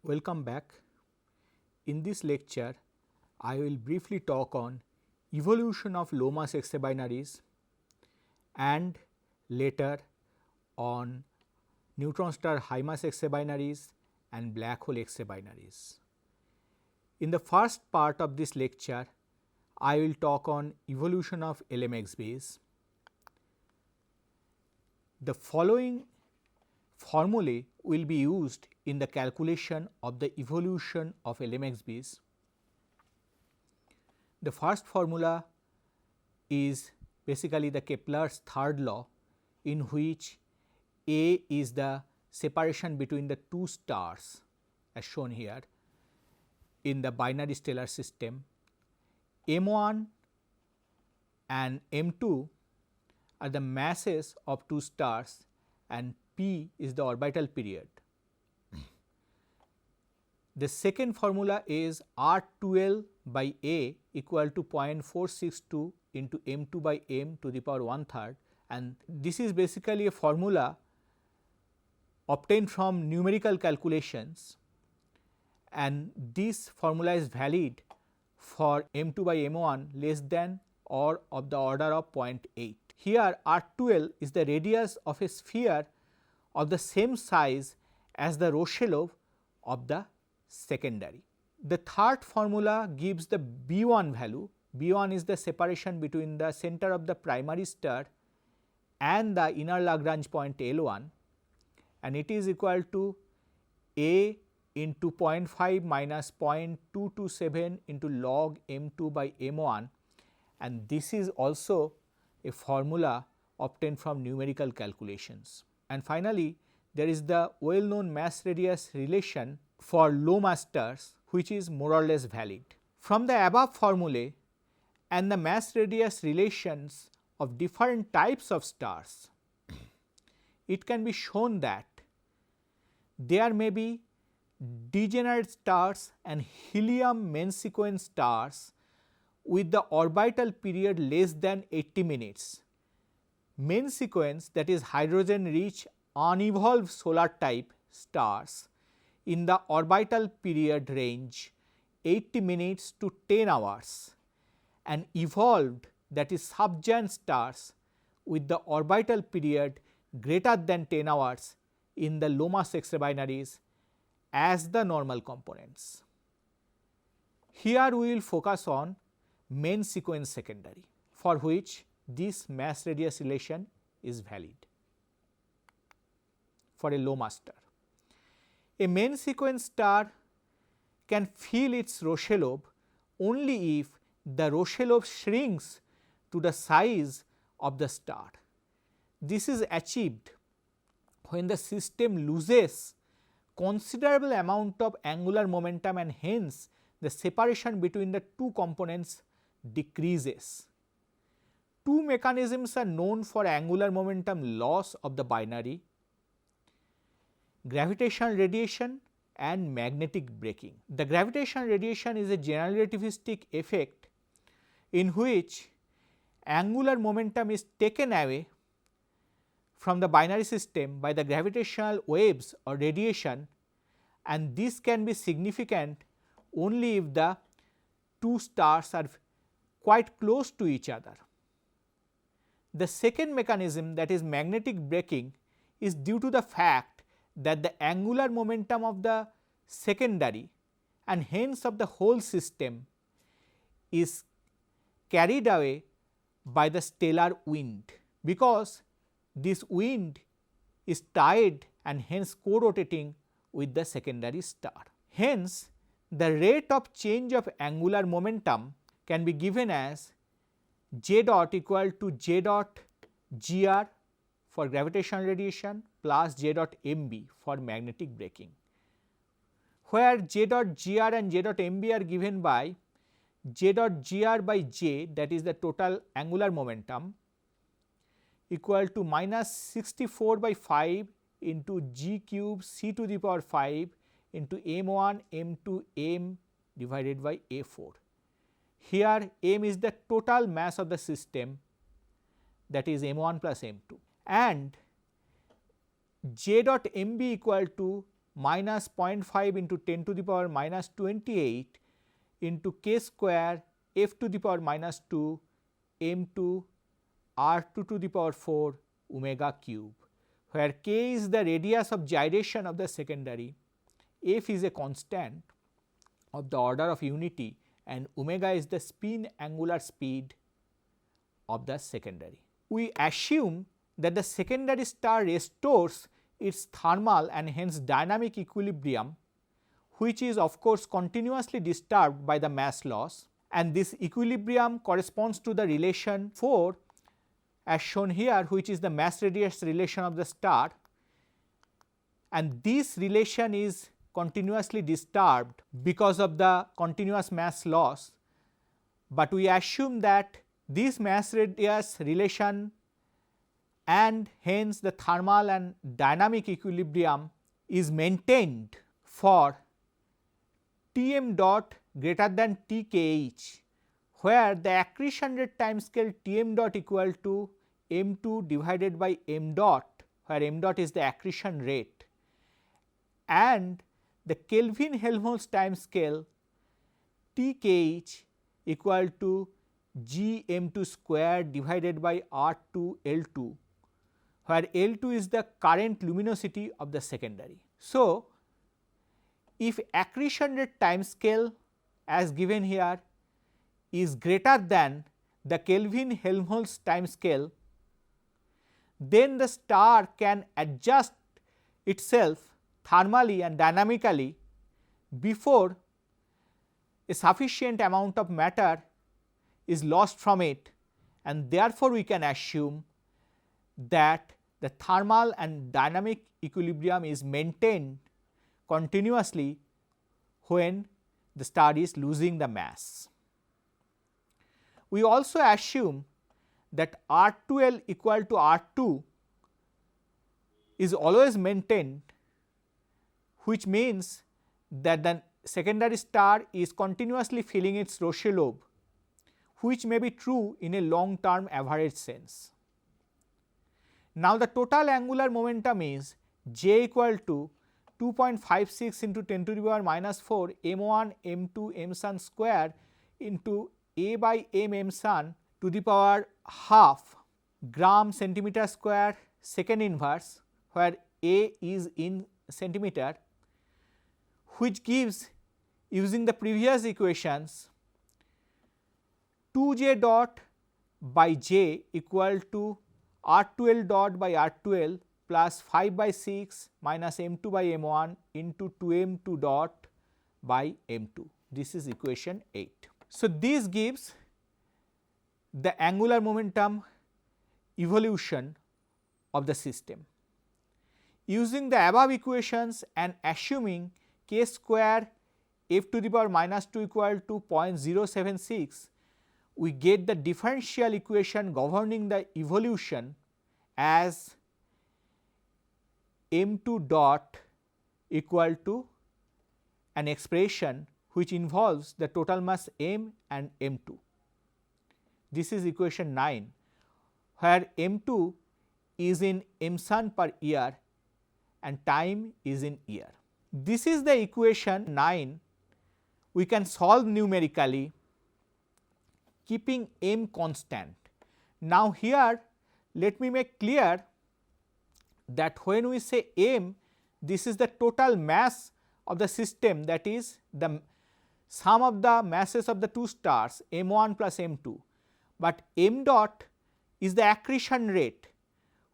Welcome back. In this lecture, I will briefly talk on evolution of low mass X-ray binaries and later on neutron star high mass X-ray binaries and black hole X-ray binaries. In the first part of this lecture, I will talk on evolution of LMXBs. The following formulae will be used in the calculation of the evolution of LMXBs. The first formula is basically the Kepler's third law, in which A is the separation between the two stars as shown here in the binary stellar system. M1 and M2 are the masses of two stars and P is the orbital period. The second formula is R12 by A equal to 0.462 into M2 by M to the power 1/3, and this is basically a formula obtained from numerical calculations, and this formula is valid for M2 by M1 less than or of the order of 0.8. Here R12 is the radius of a sphere of the same size as the Roche lobe of the secondary. The third formula gives the B1 value. B1 is the separation between the center of the primary star and the inner Lagrange point L1, and it is equal to A into 0.5 minus 0.227 into log M2 by M1, and this is also a formula obtained from numerical calculations. And finally, there is the well known mass radius relation for low mass stars, which is more or less valid. From the above formulae and the mass radius relations of different types of stars, it can be shown that there may be degenerate stars and helium main sequence stars with the orbital period less than 80 minutes. Main sequence, that is hydrogen rich unevolved solar type stars in the orbital period range 80 minutes to 10 hours, and evolved, that is subgiant stars with the orbital period greater than 10 hours in the low mass X-ray binaries as the normal components. Here we will focus on main sequence secondary, for which this mass radius relation is valid for a low mass star. A main sequence star can fill its Roche lobe only if the Roche lobe shrinks to the size of the star. This is achieved when the system loses considerable amount of angular momentum, and hence the separation between the two components decreases. Two mechanisms are known for angular momentum loss of the binary: gravitational radiation and magnetic braking. The gravitational radiation is a general relativistic effect in which angular momentum is taken away from the binary system by the gravitational waves or radiation, and this can be significant only if the two stars are quite close to each other. The second mechanism, that is magnetic braking, is due to the fact that the angular momentum of the secondary and hence of the whole system is carried away by the stellar wind, because this wind is tied and hence co-rotating with the secondary star. Hence, the rate of change of angular momentum can be given as J dot equal to J dot Gr for gravitational radiation plus J dot Mb for magnetic braking, where J dot Gr and J dot Mb are given by J dot Gr by J, that is the total angular momentum, equal to minus 64 by 5 into G cube C to the power 5 into M1 M2 M divided by A4. Here M is the total mass of the system, that is M1 plus M2, and J dot Mb equal to minus 0.5 into 10 to the power minus 28 into k square f to the power minus 2 m2 r2 to the power 4 omega cube, where k is the radius of gyration of the secondary, f is a constant of the order of unity, and omega is the spin angular speed of the secondary. We assume that the secondary star restores its thermal and hence dynamic equilibrium, which is of course continuously disturbed by the mass loss, and this equilibrium corresponds to the relation 4 as shown here, which is the mass radius relation of the star, and this relation is continuously disturbed because of the continuous mass loss, but we assume that this mass radius relation and hence the thermal and dynamic equilibrium is maintained for Tm dot greater than Tkh, where the accretion rate time scale Tm dot equal to m2 divided by m dot, where m dot is the accretion rate, and the Kelvin Helmholtz time scale Tkh equal to g m2 square divided by r2 L2, where L2 is the current luminosity of the secondary. So, if accretion rate time scale as given here is greater than the Kelvin Helmholtz time scale, then the star can adjust itself thermally and dynamically before a sufficient amount of matter is lost from it, and therefore, we can assume that the thermal and dynamic equilibrium is maintained continuously when the star is losing the mass. We also assume that R2L equal to R2 is always maintained, which means that the secondary star is continuously filling its Roche lobe, which may be true in a long term average sense. Now, the total angular momentum is J equal to 2.56 into 10 to the power minus 4 m1 m2 m sun square into a by m sun to the power half gram centimeter square second inverse, where a is in centimeter, which gives, using the previous equations, 2j dot by j equal to R2L dot by R2L plus 5 by 6 minus m2 by m1 into 2m2 dot by m2. This is equation 8. So, this gives the angular momentum evolution of the system. Using the above equations and assuming k square f to the power minus 2 equal to 0.076, we get the differential equation governing the evolution as m2 dot equal to an expression which involves the total mass m and m2. This is equation 9, where m2 is in m sun per year and time is in year. This is the equation 9 we can solve numerically keeping m constant. Now, here let me make clear that when we say m, this is the total mass of the system, that is the sum of the masses of the two stars m1 plus m2, but m dot is the accretion rate,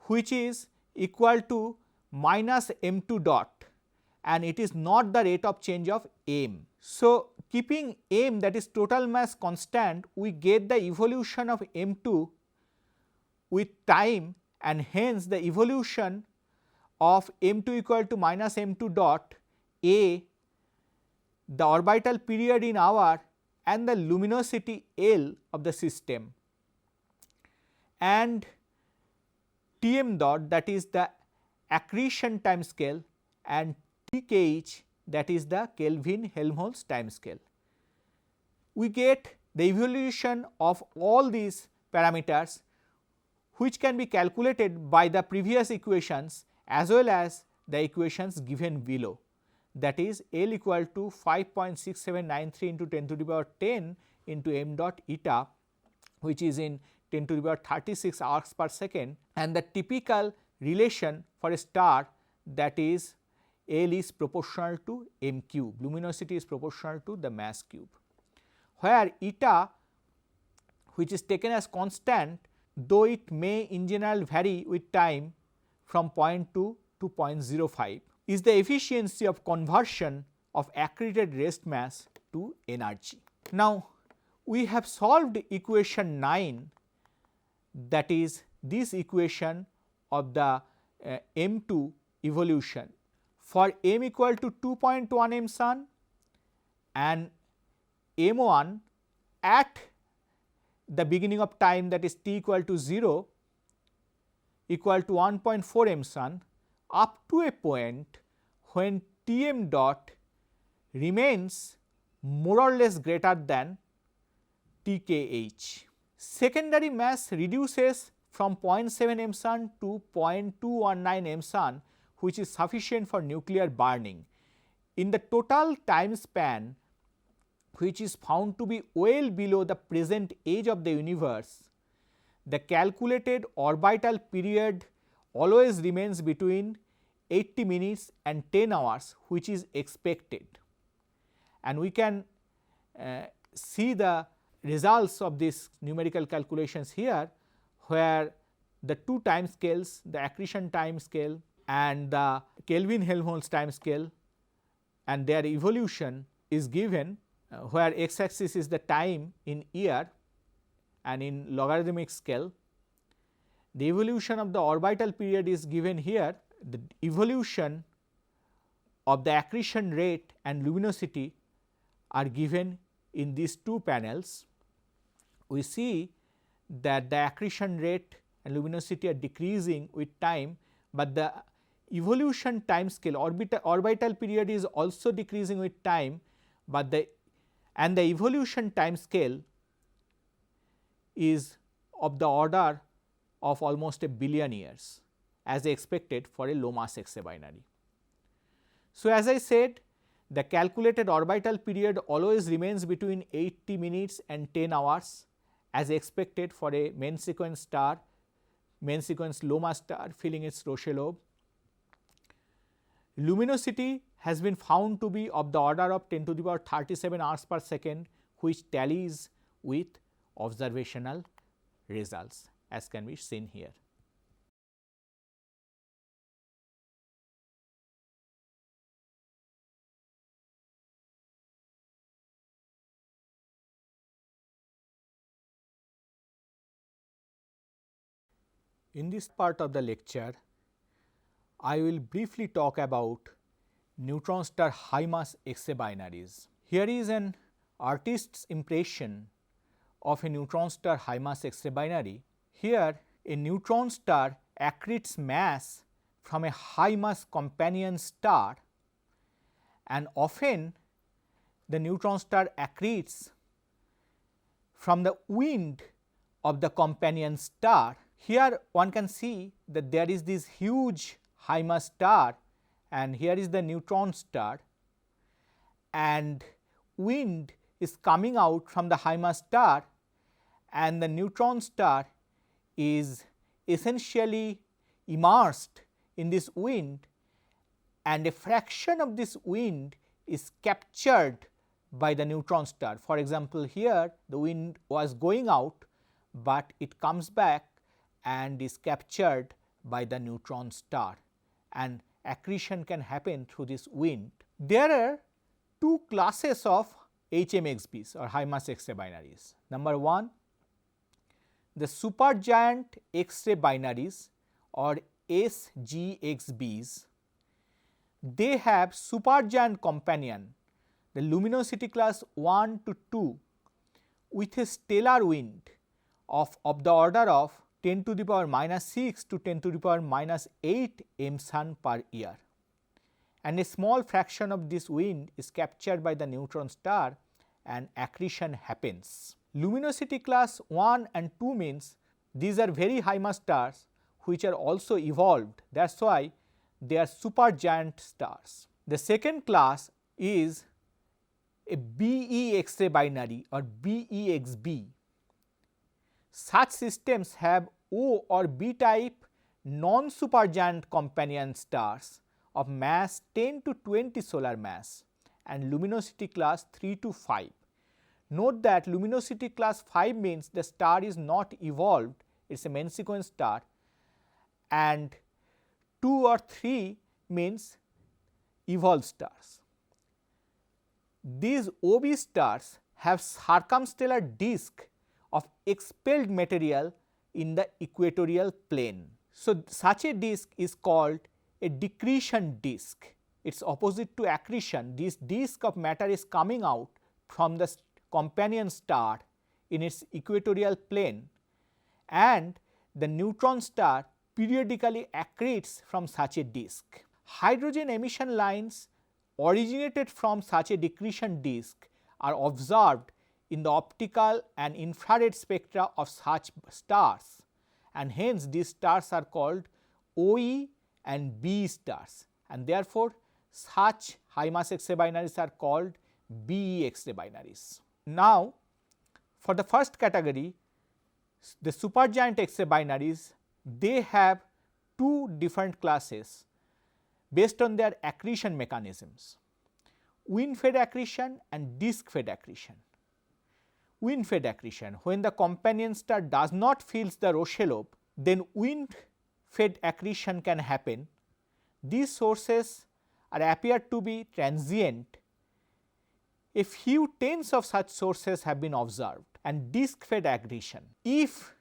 which is equal to minus m2 dot, and it is not the rate of change of m. So, keeping m, that is total mass, constant, we get the evolution of m2 with time, and hence the evolution of m2 equal to minus m2 dot a, the orbital period in hour, and the luminosity L of the system, and Tm dot, that is the accretion time scale, and Tkh, that is the Kelvin Helmholtz time scale. We get the evolution of all these parameters, which can be calculated by the previous equations as well as the equations given below. that is L equal to 5.6793 into 10 to the power 10 into m dot eta, which is in 10 to the power 36 arcs per second, and the typical relation for a star, that is L is proportional to m cube, luminosity is proportional to the mass cube, where eta, which is taken as constant, though it may in general vary with time from 0.2 to 0.05, is the efficiency of conversion of accreted rest mass to energy. Now, we have solved equation 9, that is this equation of the M2 evolution for m equal to 2.1 m sun and m1 at the beginning of time, that is t equal to 0 equal to 1.4 m sun up to a point when T m dot remains more or less greater than T k h. Secondary mass reduces from 0.7 m sun to 0.219 m sun, which is sufficient for nuclear burning. In the total time span, which is found to be well below the present age of the universe, the calculated orbital period always remains between 80 minutes and 10 hours, which is expected. And we can see the results of these numerical calculations here, where the two time scales, the accretion time scale and the Kelvin-Helmholtz time scale, and their evolution is given, where x axis is the time in year and in logarithmic scale. The evolution of the orbital period is given here. The evolution of the accretion rate and luminosity are given in these two panels. We see that the accretion rate and luminosity are decreasing with time, but the evolution time scale, orbital period is also decreasing with time, but the evolution time scale is of the order of almost a billion years, as expected for a low mass X-ray binary. So, as I said, the calculated orbital period always remains between 80 minutes and 10 hours, as expected for a main sequence star, main sequence low mass star filling its Roche lobe. Luminosity has been found to be of the order of 10 to the power 37 hours per second, which tallies with observational results, as can be seen here. In this part of the lecture, I will briefly talk about neutron star high mass X-ray binaries. Here is an artist's impression of a neutron star high mass X-ray binary. Here, a neutron star accretes mass from a high mass companion star, and often the neutron star accretes from the wind of the companion star. Here one can see that there is this huge high mass star, and here is the neutron star, and wind is coming out from the high mass star, and the neutron star is essentially immersed in this wind, and a fraction of this wind is captured by the neutron star. For example, here the wind was going out, but it comes back and is captured by the neutron star, and accretion can happen through this wind. There are two classes of HMXBs or high mass X-ray binaries. Number 1, the supergiant X-ray binaries or SGXBs. They have supergiant companion, the luminosity class 1 to 2, with a stellar wind of the order of 10 to the power minus 6 to 10 to the power minus 8 m sun per year, and a small fraction of this wind is captured by the neutron star and accretion happens. Luminosity class 1 and 2 means these are very high mass stars which are also evolved, that is why they are supergiant stars. The second class is a BE X-ray binary or BEXB. Such systems have O or B type non-supergiant companion stars of mass 10 to 20 solar mass and luminosity class 3 to 5. Note that luminosity class 5 means the star is not evolved, it is a main sequence star, and 2 or 3 means evolved stars. These OB stars have circumstellar disk of expelled material in the equatorial plane. So, such a disk is called a decretion disk. It is opposite to accretion. This disk of matter is coming out from the companion star in its equatorial plane, and the neutron star periodically accretes from such a disk. Hydrogen emission lines originated from such a decretion disk are observed in the optical and infrared spectra of such stars, and hence these stars are called OE and B stars, and therefore such high mass X-ray binaries are called BE X-ray binaries. Now, for the first category, the supergiant X-ray binaries, they have two different classes based on their accretion mechanisms: wind fed accretion and disk fed accretion. Wind fed accretion, when the companion star does not fill the Roche lobe, then wind fed accretion can happen. These sources appear to be transient. A few tens of such sources have been observed. And disk fed accretion, if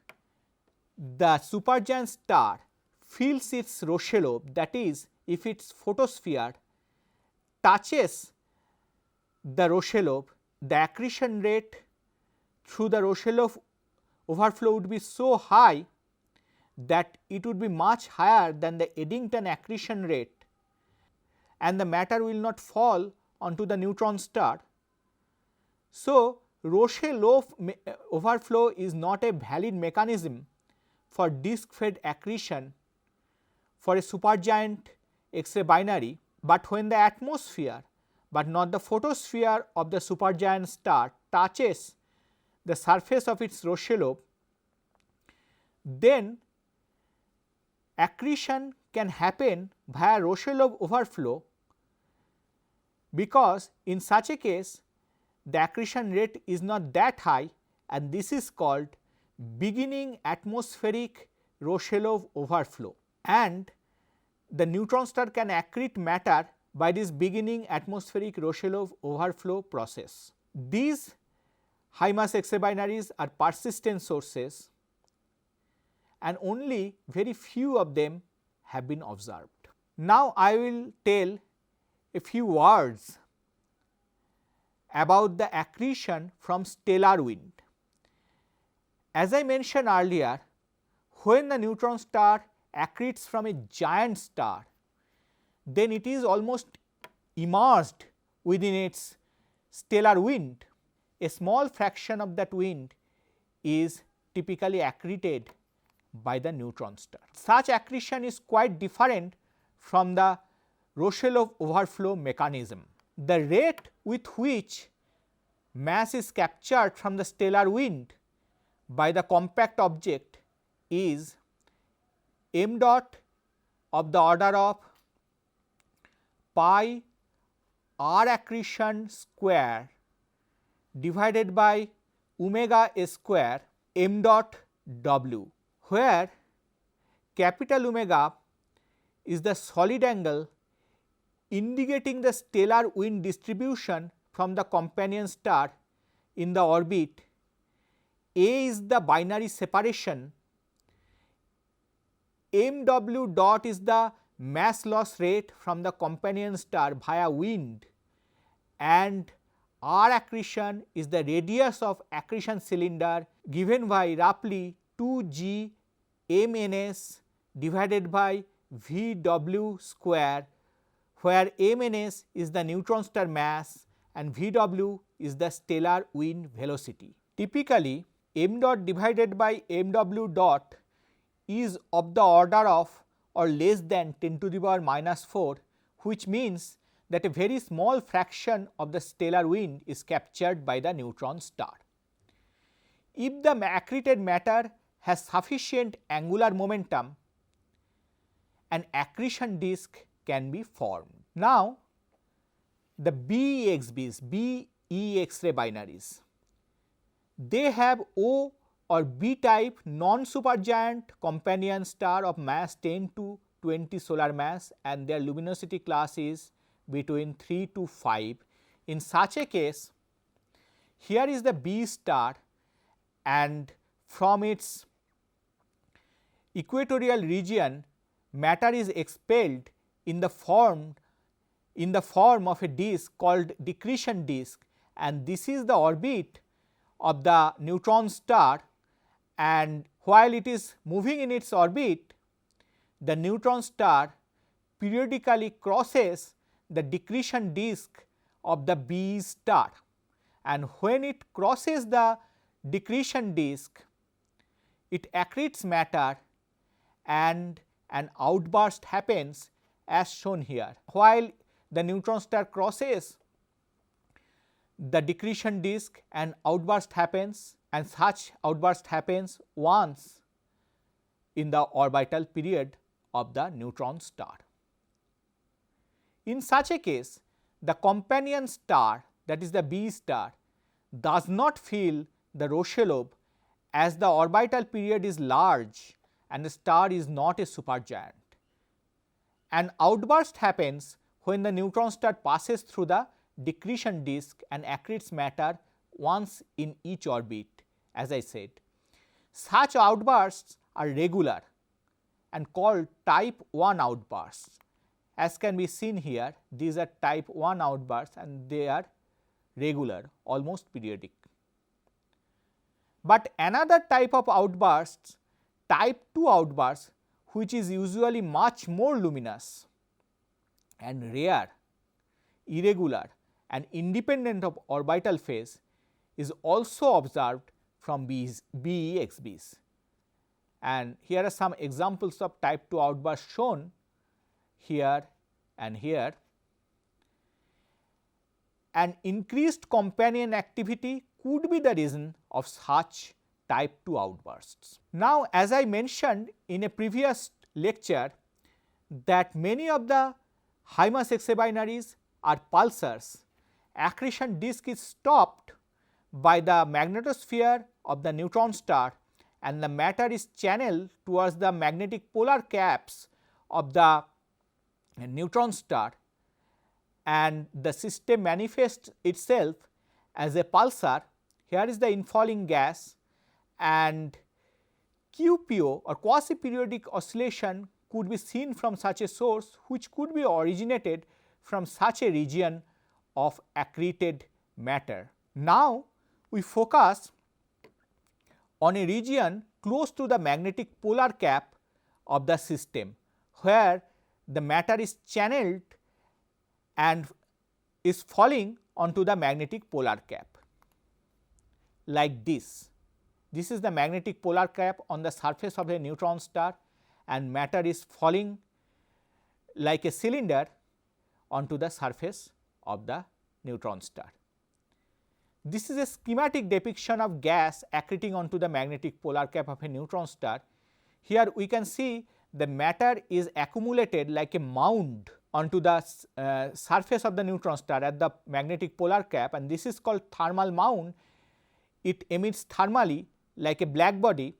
the supergiant star fills its Roche lobe, that is, if its photosphere touches the Roche lobe, the accretion rate through the Roche lobe overflow would be so high that it would be much higher than the Eddington accretion rate, and the matter will not fall onto the neutron star. So, Roche lobe overflow is not a valid mechanism for disk fed accretion for a supergiant X-ray binary, but when the atmosphere but not the photosphere of the supergiant star touches the surface of its Roche lobe, then accretion can happen via Roche lobe overflow, because in such a case the accretion rate is not that high, and this is called beginning atmospheric Roche lobe overflow, and the neutron star can accrete matter by this beginning atmospheric Roche lobe overflow process. These high mass X-ray binaries are persistent sources, and only very few of them have been observed. Now, I will tell a few words about the accretion from stellar wind. As I mentioned earlier, when the neutron star accretes from a giant star, then it is almost immersed within its stellar wind. A small fraction of that wind is typically accreted by the neutron star. Such accretion is quite different from the Roche lobe overflow mechanism. The rate with which mass is captured from the stellar wind by the compact object is m dot of the order of pi r accretion square divided by omega square m dot w, where capital omega is the solid angle indicating the stellar wind distribution from the companion star in the orbit, A is the binary separation, mw dot is the mass loss rate from the companion star via wind, and r accretion is the radius of accretion cylinder given by roughly 2g mns divided by Vw square, where mns is the neutron star mass and Vw is the stellar wind velocity. Typically, m dot divided by mw dot is of the order of or less than 10 to the power minus 4, which means that a very small fraction of the stellar wind is captured by the neutron star. If the accreted matter has sufficient angular momentum, an accretion disk can be formed. Now, the BEXBs, BE X-ray binaries, they have O or B type non-supergiant companion star of mass 10 to 20 solar mass, and their luminosity class is between 3 to 5. In such a case, here is the B star, and from its equatorial region matter is expelled in the form of a disk called decretion disk, and this is the orbit of the neutron star, and while it is moving in its orbit, the neutron star periodically crosses the decretion disk of the B star, and when it crosses the decretion disk, it accretes matter and an outburst happens as shown here. While the neutron star crosses the decretion disk, an outburst happens, and such outburst happens once in the orbital period of the neutron star. In such a case, the companion star, that is the B star, does not fill the Roche lobe as the orbital period is large and the star is not a supergiant. An outburst happens when the neutron star passes through the decretion disk and accretes matter once in each orbit, as I said. Such outbursts are regular and called type 1 outbursts. As can be seen here, these are type 1 outbursts and they are regular, almost periodic. But another type of outbursts, type 2 outbursts, which is usually much more luminous and rare, irregular and independent of orbital phase, is also observed from BEXBs. And here are some examples of type 2 outbursts shown here and here. An increased companion activity could be the reason of such type 2 outbursts. Now, as I mentioned in a previous lecture, that many of the high mass X-ray binaries are pulsars. Accretion disk is stopped by the magnetosphere of the neutron star, and the matter is channeled towards the magnetic polar caps of the neutron star, and the system manifests itself as a pulsar. Here is the infalling gas, and QPO or quasi periodic oscillation could be seen from such a source, which could be originated from such a region of accreted matter. Now, we focus on a region close to the magnetic polar cap of the system, where the matter is channeled and is falling onto the magnetic polar cap like this. This is the magnetic polar cap on the surface of a neutron star, and matter is falling like a cylinder onto the surface of the neutron star. This is a schematic depiction of gas accreting onto the magnetic polar cap of a neutron star. Here we can see the matter is accumulated like a mound onto the surface of the neutron star at the magnetic polar cap, and this is called thermal mound. It emits thermally like a black body,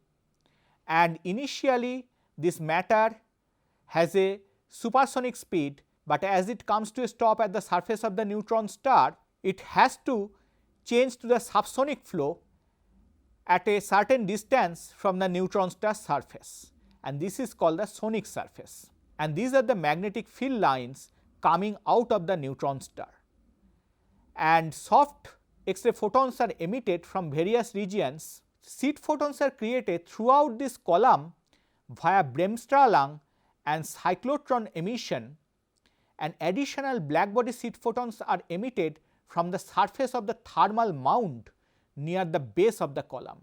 and initially this matter has a supersonic speed, but as it comes to a stop at the surface of the neutron star, it has to change to the subsonic flow at a certain distance from the neutron star surface, and this is called the sonic surface. And these are the magnetic field lines coming out of the neutron star, and soft X-ray photons are emitted from various regions. Seed photons are created throughout this column via Bremsstrahlung and cyclotron emission, and additional blackbody seed photons are emitted from the surface of the thermal mound near the base of the column.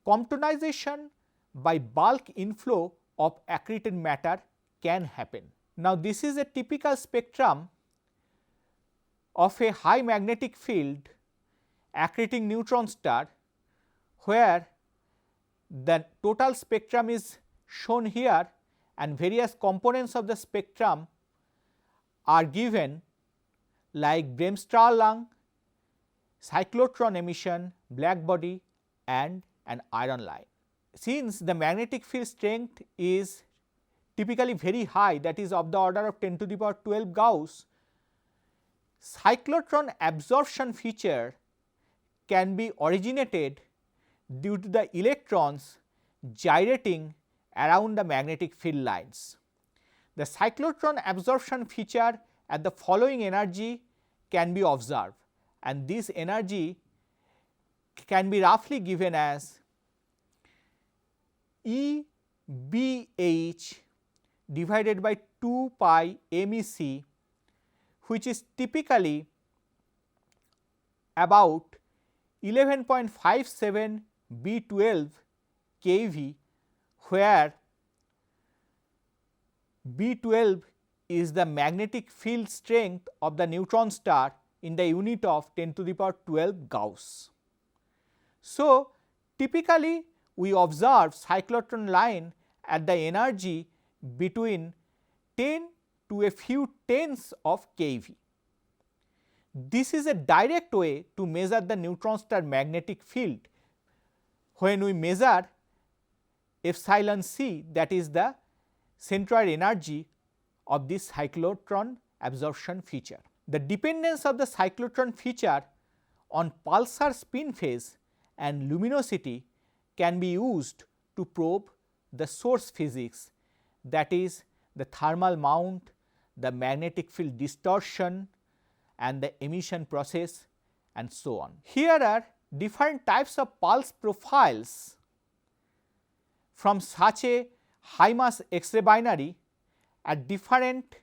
Comptonization by bulk inflow of accreted matter can happen. Now, this is a typical spectrum of a high magnetic field accreting neutron star, where the total spectrum is shown here and various components of the spectrum are given like Bremsstrahlung, cyclotron emission, black body and an iron line. Since the magnetic field strength is typically very high, that is of the order of 10 to the power 12 Gauss, cyclotron absorption feature can be originated due to the electrons gyrating around the magnetic field lines. The cyclotron absorption feature at the following energy can be observed, and this energy can be roughly given as EBH divided by 2 pi MEC, which is typically about 11.57 B12 kV, where B12 is the magnetic field strength of the neutron star in the unit of 10 to the power 12 Gauss. So, typically we observe cyclotron line at the energy between 10 to a few tens of kV. This is a direct way to measure the neutron star magnetic field when we measure epsilon c, that is the centroid energy of this cyclotron absorption feature. The dependence of the cyclotron feature on pulsar spin phase and luminosity can be used to probe the source physics, that is the thermal mount, the magnetic field distortion and the emission process and so on. Here are different types of pulse profiles from such a high mass X-ray binary at different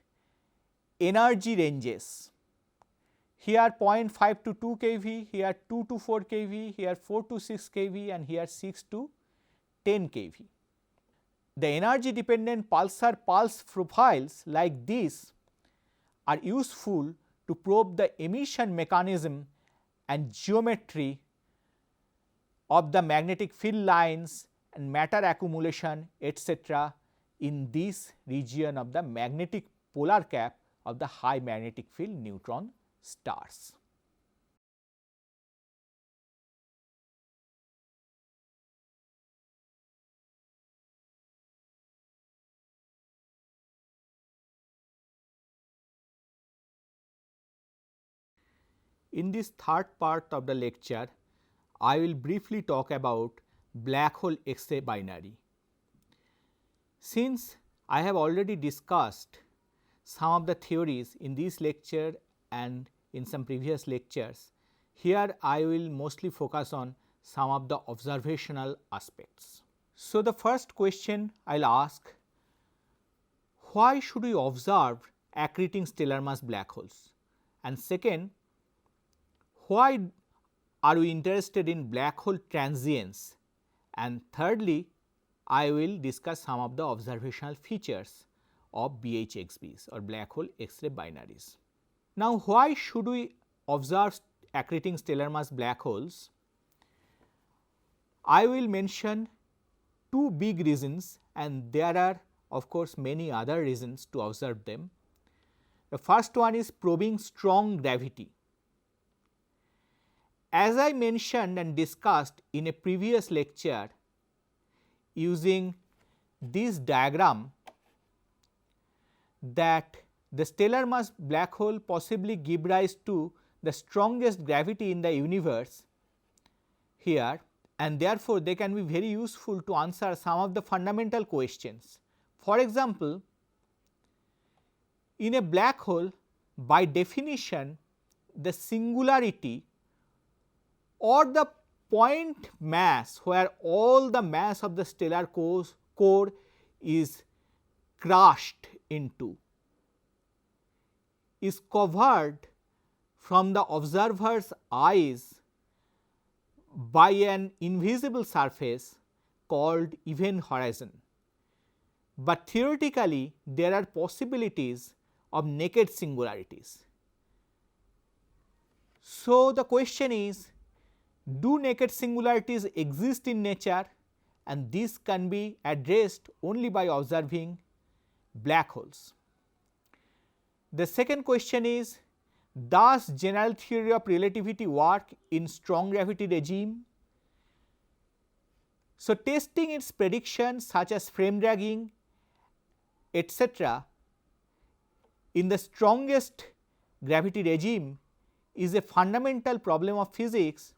energy ranges. Here 0.5 to 2 kV, here 2 to 4 kV, here 4 to 6 kV and here 6 to 10 kV. The energy dependent pulsar pulse profiles like this are useful to probe the emission mechanism and geometry of the magnetic field lines and matter accumulation etc. in this region of the magnetic polar cap of the high magnetic field neutron stars. In this third part of the lecture, I will briefly talk about black hole X-ray binary. Since I have already discussed some of the theories in this lecture and in some previous lectures, here I will mostly focus on some of the observational aspects. So, the first question I will ask, why should we observe accreting stellar mass black holes? And second, why are we interested in black hole transients? And thirdly, I will discuss some of the observational features of BHXBs or black hole X-ray binaries. Now, why should we observe accreting stellar mass black holes? I will mention two big reasons, and there are of course many other reasons to observe them. The first one is probing strong gravity. As I mentioned and discussed in a previous lecture using this diagram, that the stellar mass black hole possibly give rise to the strongest gravity in the universe here, and therefore, they can be very useful to answer some of the fundamental questions. For example, in a black hole, by definition the singularity or the point mass where all the mass of the stellar core is crushed into is covered from the observer's eyes by an invisible surface called event horizon. but theoretically there are possibilities of naked singularities. So, the question is, do naked singularities exist in nature, and this can be addressed only by observing black holes. The second question is, does general theory of relativity work in strong gravity regime? So, testing its predictions such as frame dragging etc. in the strongest gravity regime is a fundamental problem of physics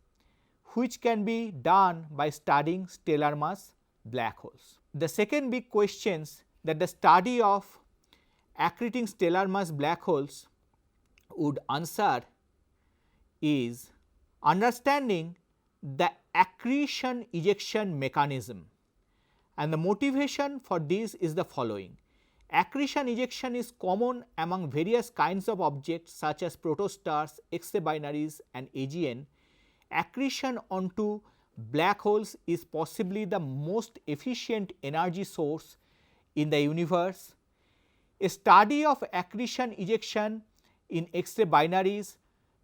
which can be done by studying stellar mass black holes. The second big questions that the study of accreting stellar mass black holes would answer is understanding the accretion-ejection mechanism, and the motivation for this is the following. Accretion ejection is common among various kinds of objects such as protostars, X-ray binaries and AGN. Accretion onto black holes is possibly the most efficient energy source in the universe. A study of accretion ejection in X-ray binaries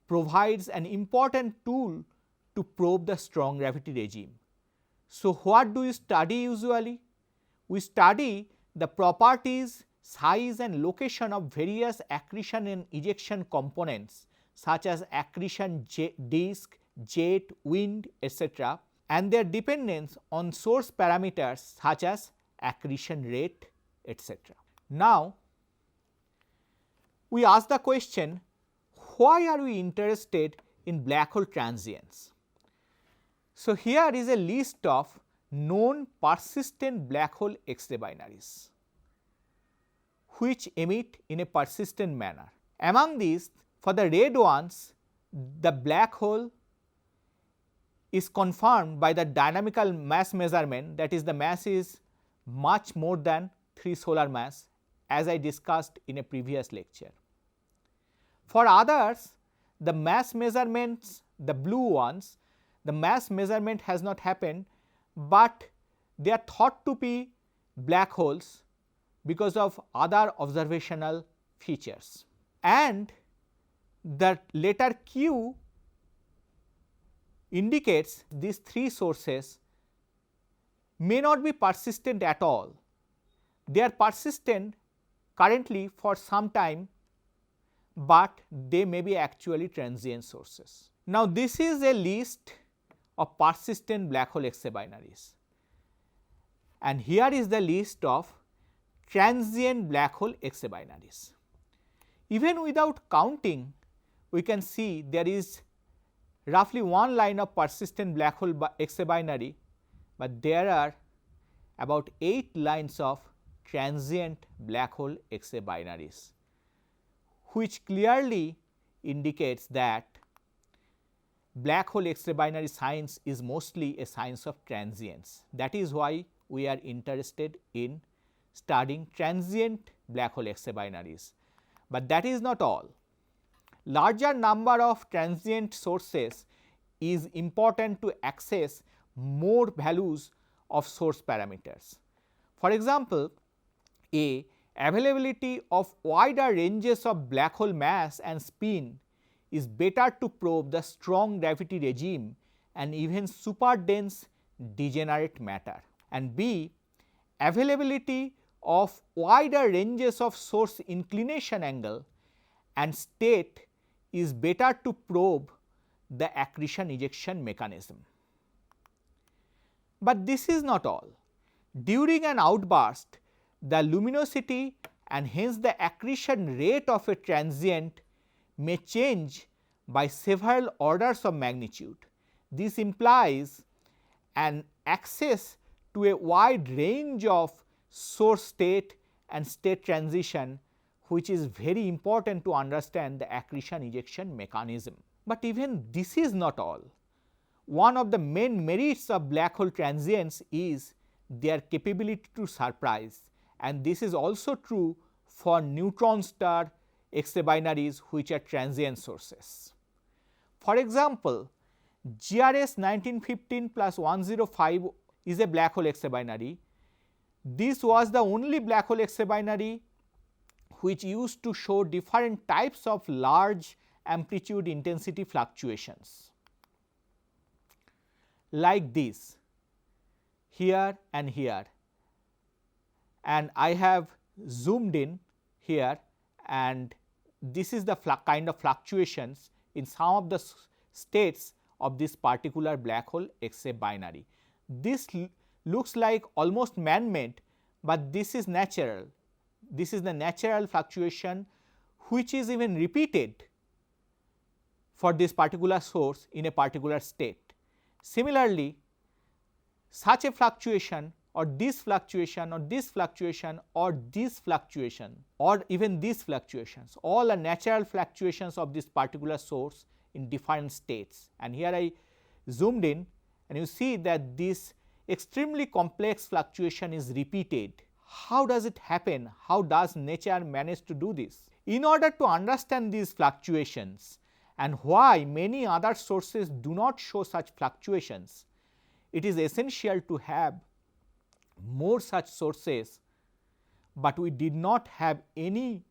provides an important tool to probe the strong gravity regime. So, what do we study usually? We study the properties, size and location of various accretion and ejection components such as accretion disk, jet, wind etc., and their dependence on source parameters such as accretion rate etc. Now, we ask the question, why are we interested in black hole transients? So, here is a list of known persistent black hole X-ray binaries which emit in a persistent manner. Among these, for the red ones, the black hole is confirmed by the dynamical mass measurement, that is, the mass is much more than 3 solar mass, as I discussed in a previous lecture. For others, the mass measurements, the blue ones, the mass measurement has not happened, but they are thought to be black holes because of other observational features. And the letter Q indicates these 3 sources may not be persistent at all. They are persistent currently for some time, but they may be actually transient sources. Now, this is a list of persistent black hole X-ray binaries, and here is the list of transient black hole X-ray binaries. Even without counting, we can see there is roughly one line of persistent black hole X-ray binary, but there are about 8 lines of transient black hole X-ray binaries, which clearly indicates that black hole X-ray binary science is mostly a science of transients. That is why we are interested in studying transient black hole X-ray binaries. But that is not all. Larger number of transient sources is important to access more values of source parameters. For example, availability of wider ranges of black hole mass and spin is better to probe the strong gravity regime and even super dense degenerate matter. And B, availability of wider ranges of source inclination angle and state is better to probe the accretion ejection mechanism. But this is not all. During an outburst, the luminosity and hence the accretion rate of a transient may change by several orders of magnitude. This implies an access to a wide range of source state and state transition, which is very important to understand the accretion ejection mechanism. But even this is not all. One of the main merits of black hole transients is their capability to surprise, and this is also true for neutron star X-ray binaries which are transient sources. For example, GRS 1915 plus 105 is a black hole X-ray binary. This was the only black hole X-ray binary which used to show different types of large amplitude intensity fluctuations like this here and here, and I have zoomed in here, and this is the kind of fluctuations in some of the states of this particular black hole X-ray binary. This looks like almost man-made, but this is natural. This is the natural fluctuation which is even repeated for this particular source in a particular state. Similarly, such a fluctuation or this fluctuation or this fluctuation or this fluctuation or even these fluctuations, all are natural fluctuations of this particular source in different states. And here I zoomed in, and you see that this extremely complex fluctuation is repeated. How does it happen? How does nature manage to do this? In order to understand these fluctuations and why many other sources do not show such fluctuations, it is essential to have more such sources, but we did not have any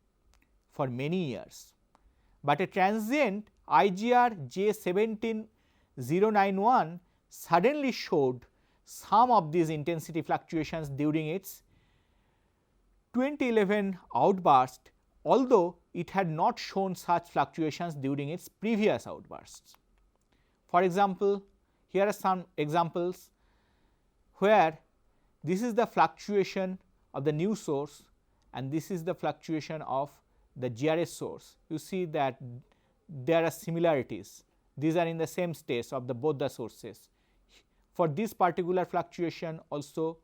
for many years. But a transient IGR J17091 suddenly showed some of these intensity fluctuations during its 2011 outburst, although it had not shown such fluctuations during its previous outbursts. For example, here are some examples where this is the fluctuation of the new source and this is the fluctuation of the GRS source. You see that there are similarities. These are in the same states of both the sources. For this particular fluctuation also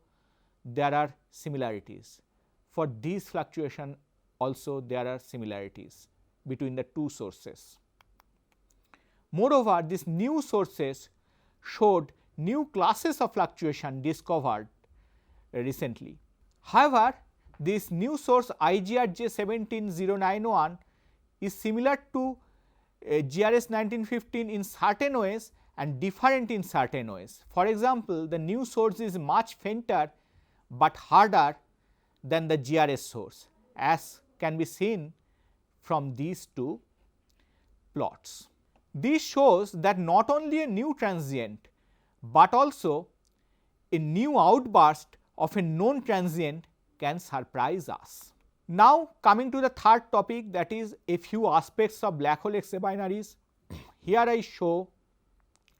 there are similarities. For this fluctuation also there are similarities between the two sources. Moreover, these new sources showed new classes of fluctuation discovered recently. However, this new source IGR J17091 is similar to GRS 1915 in certain ways and different in certain ways. For example, the new source is much fainter but harder than the GRS source, as can be seen from these two plots. This shows that not only a new transient, but also a new outburst of a known transient can surprise us. Now, coming to the third topic, that is a few aspects of black hole X-ray binaries. Here I show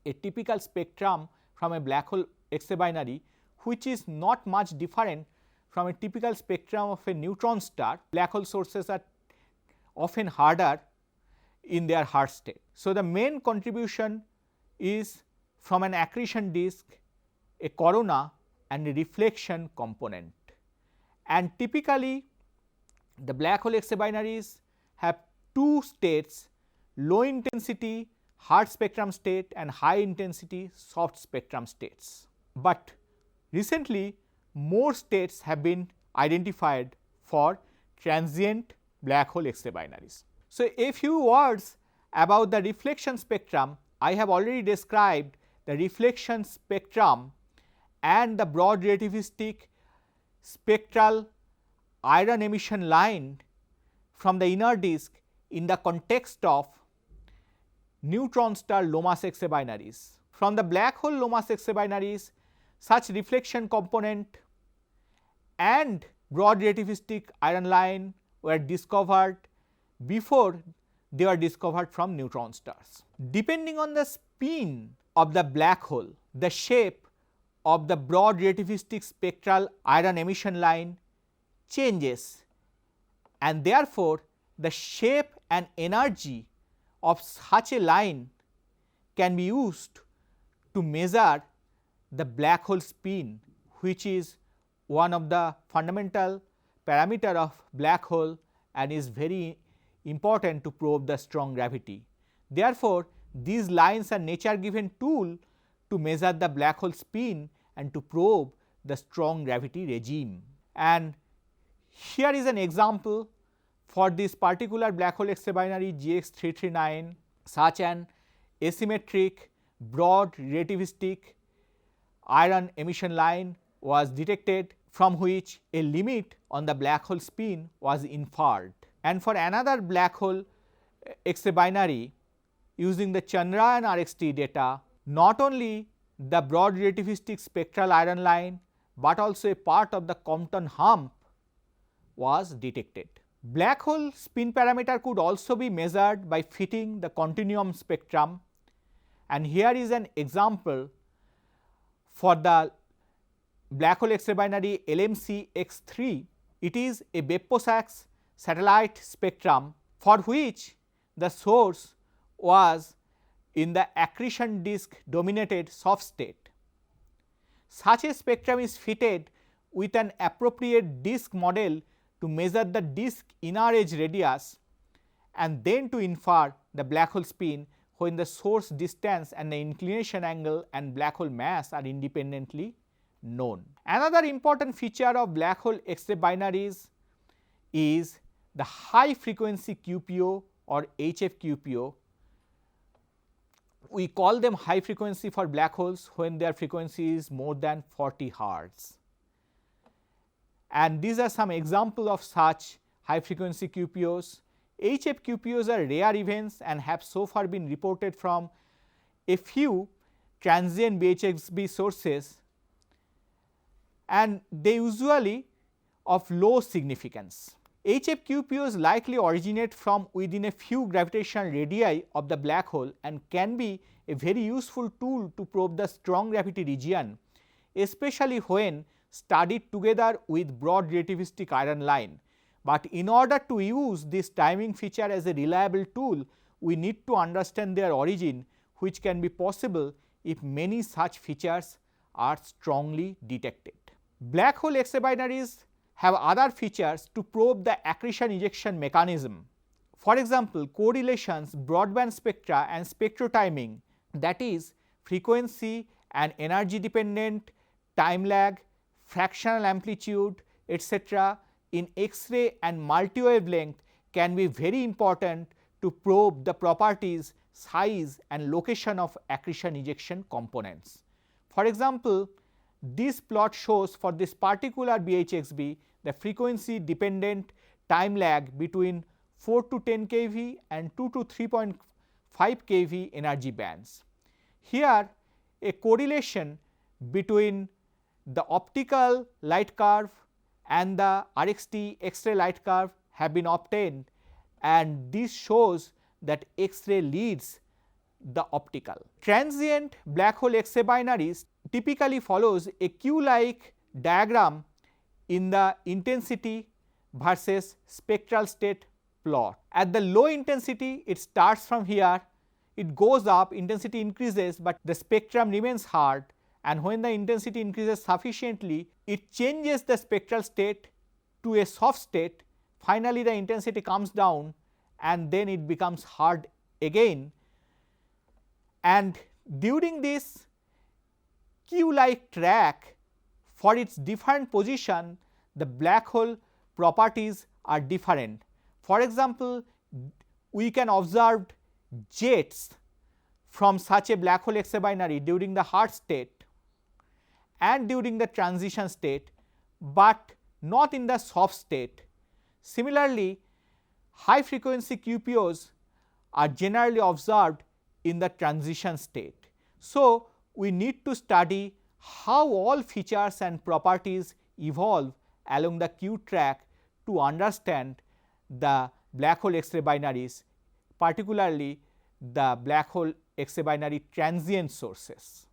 a typical spectrum from a black hole X-ray binary, which is not much different from a typical spectrum of a neutron star. Black hole sources are often harder in their hard state. So, the main contribution is from an accretion disk, a corona and a reflection component. And typically the black hole X-ray binaries have two states, low intensity hard spectrum state and high intensity soft spectrum states. But recently more states have been identified for transient black hole X-ray binaries. So, a few words about the reflection spectrum. I have already described the reflection spectrum and the broad relativistic spectral iron emission line from the inner disk in the context of neutron star low mass X-ray binaries. From the black hole low mass X-ray binaries, such reflection component and broad relativistic iron line were discovered before they were discovered from neutron stars. Depending on the spin of the black hole, the shape of the broad relativistic spectral iron emission line changes, and therefore, the shape and energy of such a line can be used to measure the black hole spin, which is one of the fundamental parameter of black hole and is very important to probe the strong gravity. Therefore, these lines are nature given tool to measure the black hole spin and to probe the strong gravity regime. And here is an example for this particular black hole X-ray binary GX339. Such an asymmetric broad relativistic iron emission line was detected from which a limit on the black hole spin was inferred. And for another black hole X-ray binary using the Chandrayaan RXT data, not only the broad relativistic spectral iron line, but also a part of the Compton hump was detected. Black hole spin parameter could also be measured by fitting the continuum spectrum, and here is an example for the black hole X-ray binary LMC X3. It is a Bepp-Possax satellite spectrum for which the source was in the accretion disk dominated soft state. Such a spectrum is fitted with an appropriate disk model to measure the disk inner edge radius and then to infer the black hole spin when the source distance and the inclination angle and black hole mass are independently known. Another important feature of black hole X-ray binaries is the high frequency QPO or HF-QPO. We call them high frequency for black holes when their frequency is more than 40 Hz. And these are some examples of such high frequency QPOs. HF-QPOs are rare events and have so far been reported from a few transient HMXB sources, and they usually of low significance. HF-QPOs likely originate from within a few gravitational radii of the black hole and can be a very useful tool to probe the strong gravity region, especially when studied together with broad relativistic iron line. But in order to use this timing feature as a reliable tool, we need to understand their origin, which can be possible if many such features are strongly detected. Black hole X-ray binaries have other features to probe the accretion-ejection mechanism. For example, correlations, broadband spectra and spectrotiming, that is frequency and energy dependent, time lag, fractional amplitude, etc. in X-ray and multi-wavelength can be very important to probe the properties, size and location of accretion-ejection components. For example, this plot shows for this particular BHXB the frequency dependent time lag between 4 to 10 kV and 2 to 3.5 kV energy bands. Here a correlation between the optical light curve and the RXT X-ray light curve have been obtained, and this shows that X-ray leads the optical. Transient black hole X-ray binaries typically follows a Q-like diagram in the intensity versus spectral state plot. At the low intensity, it starts from here, it goes up, intensity increases, but the spectrum remains hard, and when the intensity increases sufficiently, it changes the spectral state to a soft state. Finally, the intensity comes down and then it becomes hard again, and during this Q-like track, for its different position, the black hole properties are different. For example, we can observe jets from such a black hole X-ray binary during the hard state and during the transition state, but not in the soft state. Similarly, high frequency QPOs are generally observed in the transition state. So, we need to study how all features and properties evolve along the Q track to understand the black hole X-ray binaries, particularly the black hole X-ray binary transient sources.